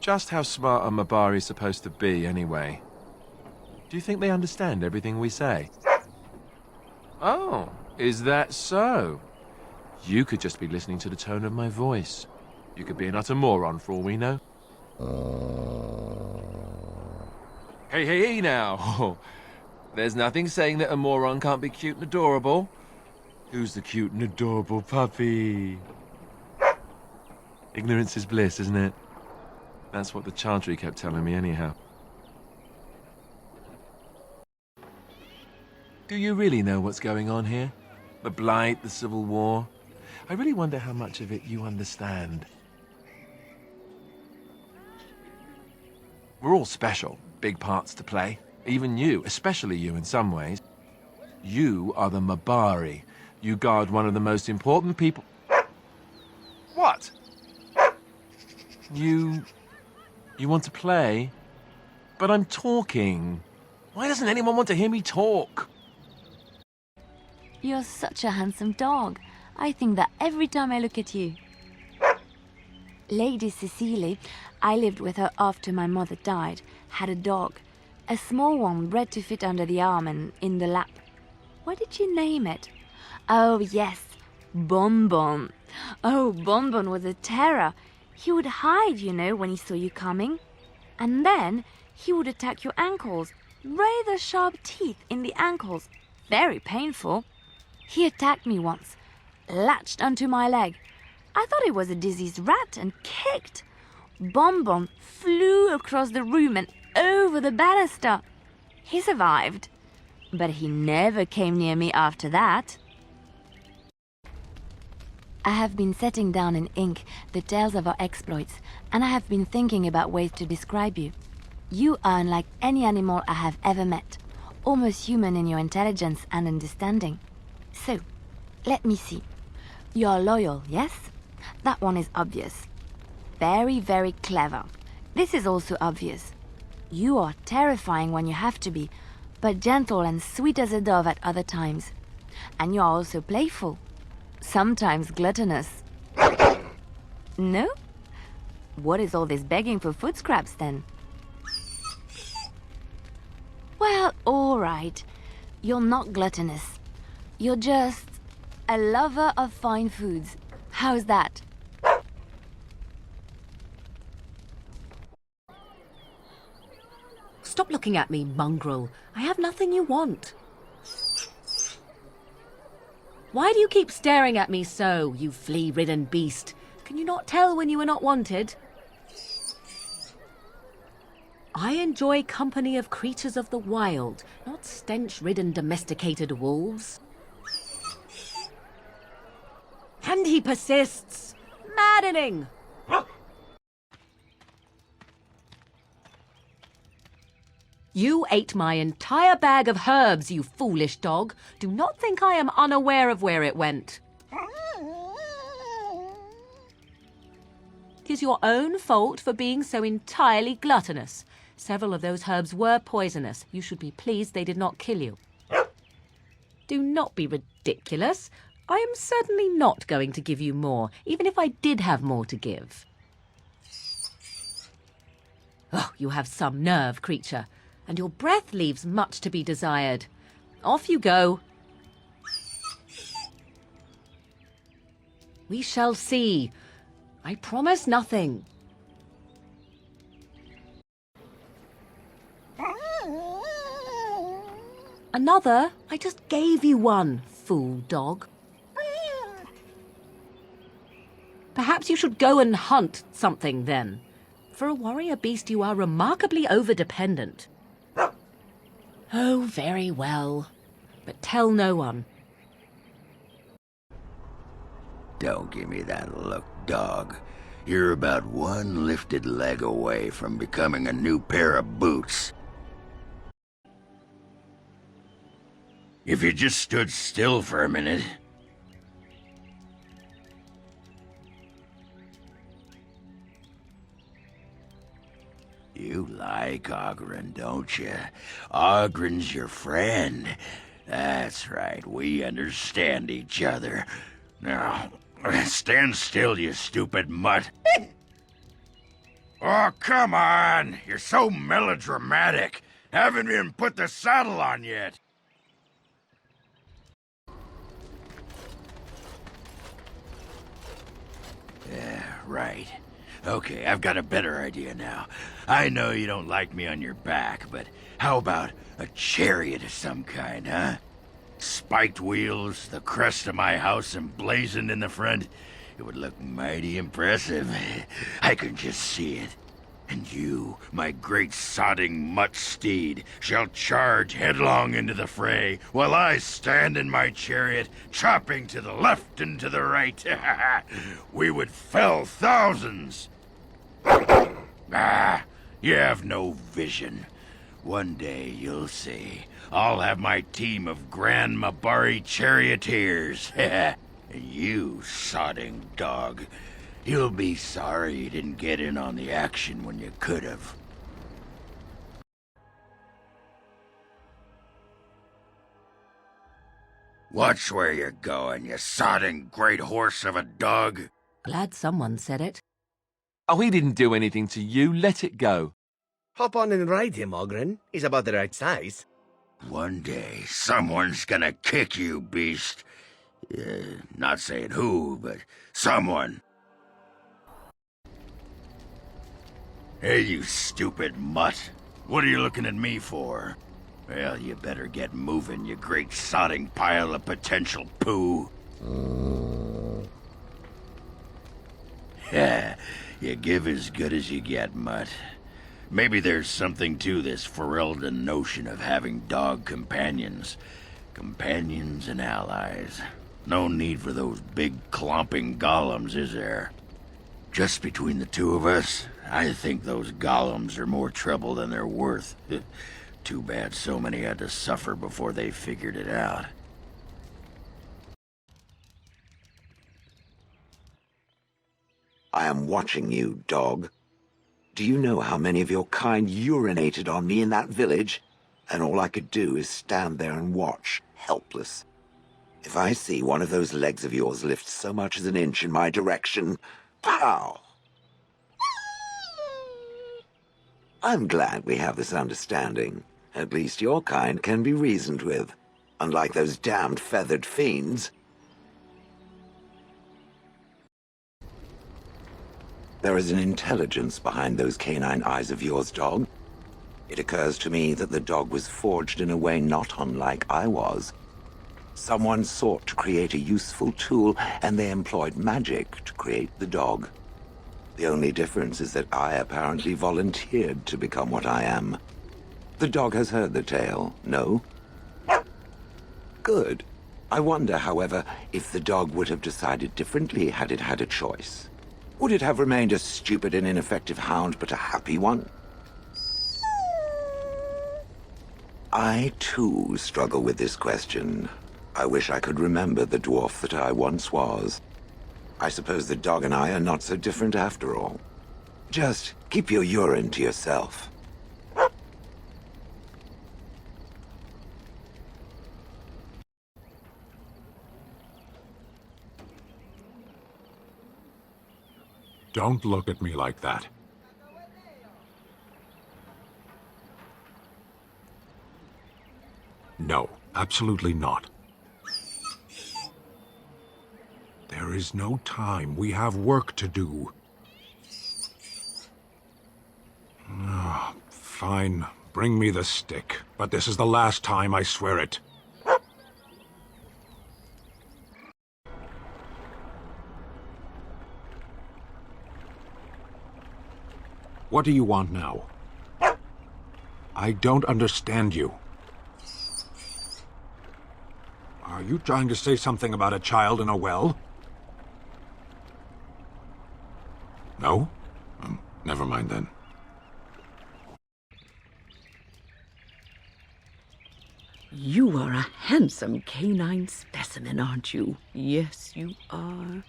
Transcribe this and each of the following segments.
Just how smart a mabari supposed to be, anyway? Do you think they understand everything we say? Oh, is that so? You could just be listening to the tone of my voice. You could be an utter moron for all we know. Hey now. There's nothing saying that a moron can't be cute and adorable. Who's the cute and adorable puppy? Ignorance is bliss, isn't it? That's what the Chantry kept telling me anyhow. Do you really know what's going on here? The Blight, the Civil War? I really wonder how much of it you understand. We're all special, big parts to play. Even you, especially you in some ways. You are the mabari. You guard one of the most important people... What? You want to play? But I'm talking. Why doesn't anyone want to hear me talk? You're such a handsome dog. I think that every time I look at you. Lady Cecily, I lived with her after my mother died, had a dog. A small one bred to fit under the arm and in the lap. What did you name it? Oh, yes, Bonbon. Oh, Bonbon was a terror. He would hide, you know, when he saw you coming. And then he would attack your ankles. Rather sharp teeth in the ankles. Very painful. He attacked me once, latched onto my leg. I thought it was a diseased rat and kicked. Bonbon flew across the room and over the banister. He survived, but he never came near me after that. I have been setting down in ink the tales of our exploits, and I have been thinking about ways to describe you. You are unlike any animal I have ever met, almost human in your intelligence and understanding. So, let me see. You're loyal, yes? That one is obvious. Very, very clever. This is also obvious. You are terrifying when you have to be, but gentle and sweet as a dove at other times. And you are also playful. Sometimes gluttonous. No? What is all this begging for food scraps then? Well, all right. You're not gluttonous. You're just a lover of fine foods. How's that? Stop looking at me, mongrel. I have nothing you want. Why do you keep staring at me so, you flea-ridden beast? Can you not tell when you are not wanted? I enjoy company of creatures of the wild, not stench-ridden domesticated wolves. And he persists. Maddening! You ate my entire bag of herbs, you foolish dog. Do not think I am unaware of where it went. It is your own fault for being so entirely gluttonous. Several of those herbs were poisonous. You should be pleased they did not kill you. Do not be ridiculous. I am certainly not going to give you more, even if I did have more to give. Oh, you have some nerve, creature. And your breath leaves much to be desired. Off you go. We shall see. I promise nothing. Another? I just gave you one, fool dog. Perhaps you should go and hunt something then. For a warrior beast, you are remarkably over-dependent. Oh, very well. But tell no one. Don't give me that look, dog. You're about one lifted leg away from becoming a new pair of boots. If you just stood still for a minute... You like Ogren, don't you? Ogren's your friend. That's right, we understand each other. Now, stand still, you stupid mutt. Oh, come on! You're so melodramatic. Haven't even put the saddle on yet. Yeah, right. Okay, I've got a better idea now. I know you don't like me on your back, but how about a chariot of some kind, huh? Spiked wheels, the crest of my house emblazoned in the front. It would look mighty impressive. I can just see it. And you, my great sodding mutt steed, shall charge headlong into the fray, while I stand in my chariot, chopping to the left and to the right. We would fell thousands. Ah, you have no vision. One day you'll see. I'll have my team of grand mabari charioteers. And you, sodding dog, you'll be sorry you didn't get in on the action when you could have. Watch where you're going, you sodding great horse of a dog. Glad someone said it. Oh, he didn't do anything to you. Let it go. Hop on and ride him, Ogren. He's about the right size. One day, someone's gonna kick you, beast. Not saying who, but someone. Hey, you stupid mutt. What are you looking at me for? Well, you better get moving, you great sodding pile of potential poo. Yeah, you give as good as you get, mutt. Maybe there's something to this Ferelden notion of having dog companions. Companions and allies. No need for those big clomping golems, is there? Just between the two of us, I think those golems are more trouble than they're worth. Too bad so many had to suffer before they figured it out. I am watching you, dog. Do you know how many of your kind urinated on me in that village? And all I could do is stand there and watch, helpless. If I see one of those legs of yours lift so much as an inch in my direction, pow! I'm glad we have this understanding. At least your kind can be reasoned with, unlike those damned feathered fiends. There is an intelligence behind those canine eyes of yours, dog. It occurs to me that the dog was forged in a way not unlike I was. Someone sought to create a useful tool, and they employed magic to create the dog. The only difference is that I apparently volunteered to become what I am. The dog has heard the tale, no? Good. I wonder, however, if the dog would have decided differently had it had a choice. Would it have remained a stupid and ineffective hound, but a happy one? I, too, struggle with this question. I wish I could remember the dwarf that I once was. I suppose the dog and I are not so different after all. Just keep your urine to yourself. Don't look at me like that. No, absolutely not. There is no time. We have work to do. Fine. Bring me the stick. But this is the last time, I swear it. What do you want now? I don't understand you. Are you trying to say something about a child in a well? No? Never mind then. You are a handsome canine specimen, aren't you? Yes, you are.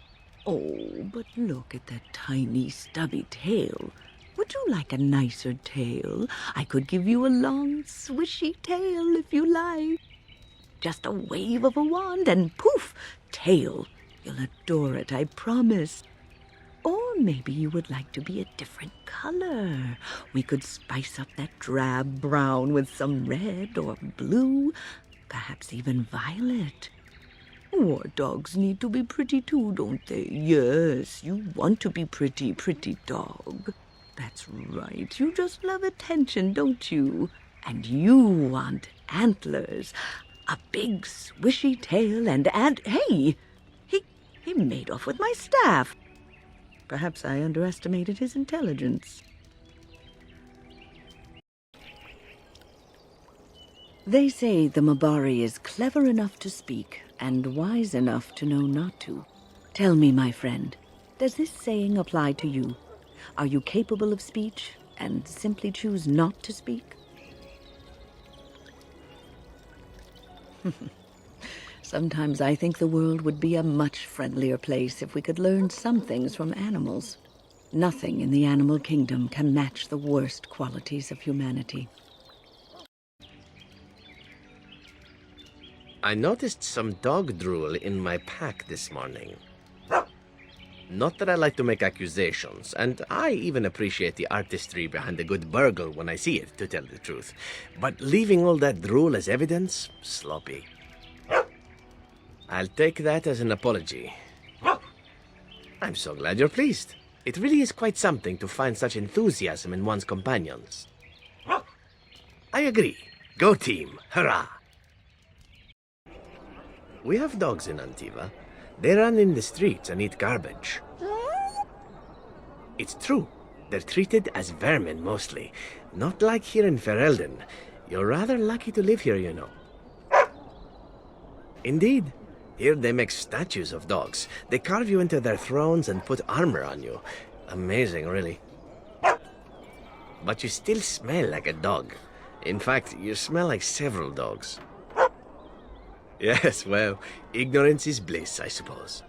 Oh, but look at that tiny, stubby tail. Would you like a nicer tail? I could give you a long, swishy tail if you like. Just a wave of a wand and poof, tail. You'll adore it, I promise. Or maybe you would like to be a different color. We could spice up that drab brown with some red or blue, perhaps even violet. War dogs need to be pretty too, don't they? Yes, you want to be pretty, pretty dog. That's right. You just love attention, don't you? And you want antlers. A big swishy tail and hey! He made off with my staff. Perhaps I underestimated his intelligence. They say the mabari is clever enough to speak and wise enough to know not to. Tell me, my friend, does this saying apply to you? Are you capable of speech and simply choose not to speak? Sometimes I think the world would be a much friendlier place if we could learn some things from animals. Nothing in the animal kingdom can match the worst qualities of humanity. I noticed some dog drool in my pack this morning. Not that I like to make accusations, and I even appreciate the artistry behind a good burgle when I see it, to tell the truth. But leaving all that drool as evidence? Sloppy. I'll take that as an apology. I'm so glad you're pleased. It really is quite something to find such enthusiasm in one's companions. I agree. Go team. Hurrah! We have dogs in Antiva. They run in the streets and eat garbage. It's true. They're treated as vermin mostly. Not like here in Ferelden. You're rather lucky to live here, you know. Indeed. Here they make statues of dogs. They carve you into their thrones and put armor on you. Amazing, really. But you still smell like a dog. In fact, you smell like several dogs. Yes, well, ignorance is bliss, I suppose.